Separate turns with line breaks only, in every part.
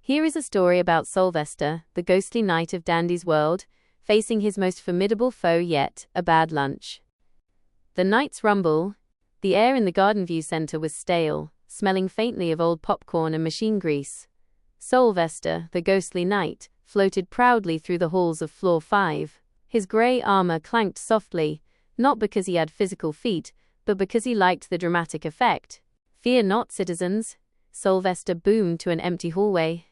Here is a story about Sylvester, the ghostly knight of Dandy's world, facing his most formidable foe yet, a bad lunch. The night's rumble. The air in the Garden View Center was stale, smelling faintly of old popcorn and machine grease. Sylvester, the ghostly knight, floated proudly through the halls of Floor 5. His gray armor clanked softly, not because he had physical feet, but because he liked the dramatic effect. "Fear not, citizens," Sylvester boomed to an empty hallway.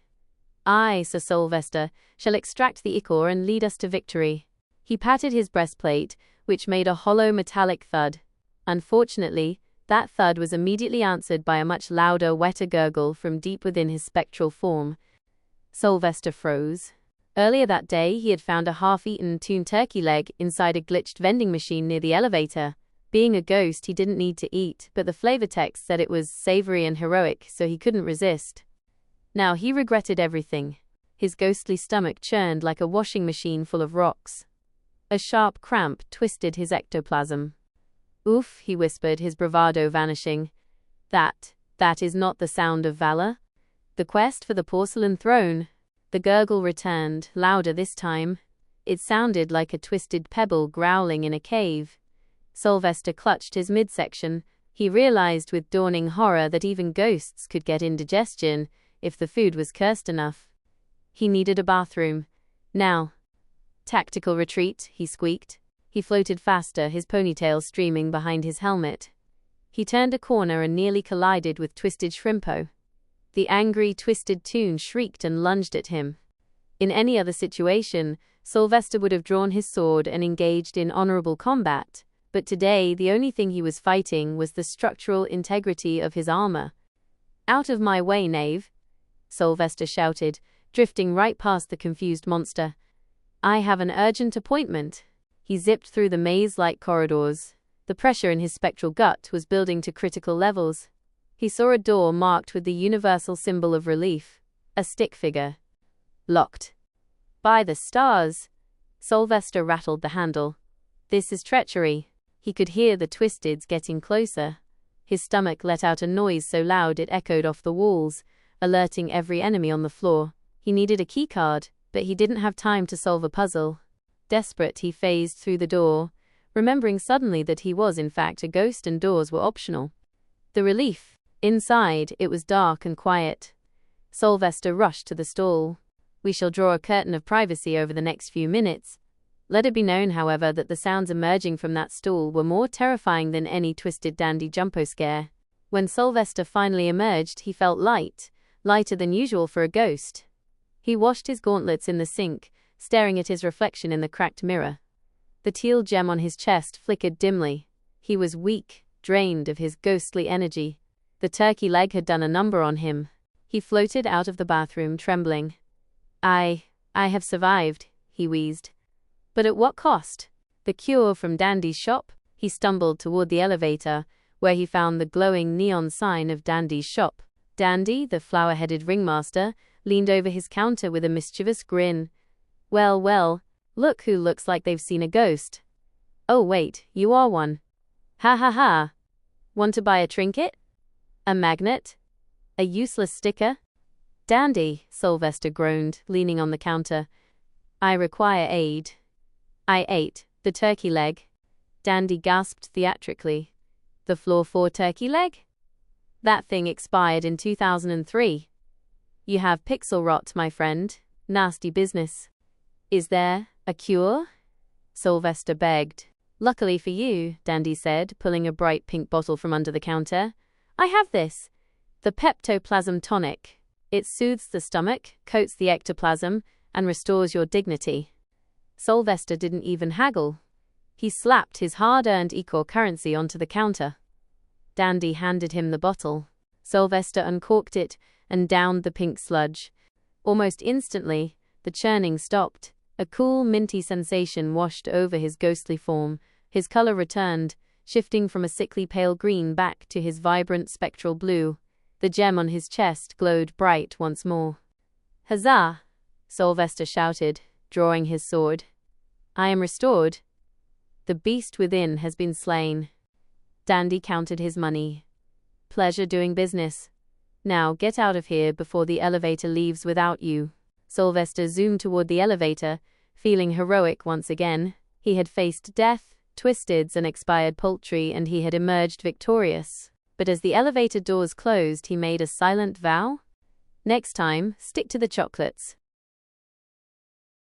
"I, Sir Sylvester, shall extract the ichor and lead us to victory." He patted his breastplate, which made a hollow metallic thud. Unfortunately, that thud was immediately answered by a much louder, wetter gurgle from deep within his spectral form. Sylvester froze. Earlier that day, he had found a half-eaten tuned turkey leg inside a glitched vending machine near the elevator. Being a ghost, he didn't need to eat, but the flavor text said it was savory and heroic, so he couldn't resist. Now he regretted everything. His ghostly stomach churned like a washing machine full of rocks. A sharp cramp twisted his ectoplasm. "Oof," he whispered, his bravado vanishing. That is not the sound of valor." The quest for the porcelain throne. The gurgle returned, louder this time. It sounded like a twisted pebble growling in a cave. Sylvester clutched his midsection. He realized with dawning horror that even ghosts could get indigestion if the food was cursed enough. He needed a bathroom. Now. "Tactical retreat," he squeaked. He floated faster, his ponytail streaming behind his helmet. He turned a corner and nearly collided with Twisted Shrimpo. The angry, twisted toon shrieked and lunged at him. In any other situation, Sylvester would have drawn his sword and engaged in honorable combat, but today the only thing he was fighting was the structural integrity of his armor. "Out of my way, knave!" Sylvester shouted, drifting right past the confused monster. "I have an urgent appointment." He zipped through the maze-like corridors. The pressure in his spectral gut was building to critical levels. He saw a door marked with the universal symbol of relief, a stick figure. Locked. "By the stars!" Sylvester rattled the handle. "This is treachery." He could hear the Twisteds getting closer. His stomach let out a noise so loud it echoed off the walls, alerting every enemy on the floor. He needed a keycard, but he didn't have time to solve a puzzle. Desperate, he phased through the door, remembering suddenly that he was in fact a ghost and doors were optional. The relief. Inside, it was dark and quiet. Sylvester rushed to the stall. "We shall draw a curtain of privacy over the next few minutes." Let it be known, however, that the sounds emerging from that stall were more terrifying than any Twisted Dandy jumpo scare. When Sylvester finally emerged, he felt light, lighter than usual for a ghost. He washed his gauntlets in the sink, staring at his reflection in the cracked mirror. The teal gem on his chest flickered dimly. He was weak, drained of his ghostly energy. The turkey leg had done a number on him. He floated out of the bathroom, trembling. I have survived," he wheezed. "But at what cost? The cure from Dandy's shop?" He stumbled toward the elevator, where he found the glowing neon sign of Dandy's shop. Dandy, the flower-headed ringmaster, leaned over his counter with a mischievous grin. Well, look who looks like they've seen a ghost." "Oh wait, you are one." "Ha ha ha. Want to buy a trinket? A magnet? A useless sticker?" "Dandy," Sylvester groaned, leaning on the counter. "I require aid." "I ate the turkey leg." Dandy gasped theatrically. "The Floor 4 turkey leg? That thing expired in 2003. You have pixel rot, my friend. Nasty business." "Is there a cure?" Sylvester begged. "Luckily for you," Dandy said, pulling a bright pink bottle from under the counter. "I have this. The Peptoplasm Tonic. It soothes the stomach, coats the ectoplasm, and restores your dignity." Sylvester didn't even haggle. He slapped his hard-earned ichor currency onto the counter. Dandy handed him the bottle. Sylvester uncorked it and downed the pink sludge. Almost instantly, the churning stopped. A cool, minty sensation washed over his ghostly form. His color returned, shifting from a sickly pale green back to his vibrant spectral blue. The gem on his chest glowed bright once more. "Huzzah!" Sylvester shouted, drawing his sword. "I am restored. The beast within has been slain." Dandy counted his money. "Pleasure doing business." Now get out of here before the elevator leaves without you. Sylvester zoomed toward the elevator, feeling heroic once again. He had faced death, twistids, and expired poultry, and he had emerged victorious. But as the elevator doors closed, he made a silent vow. Next time, stick to the chocolates.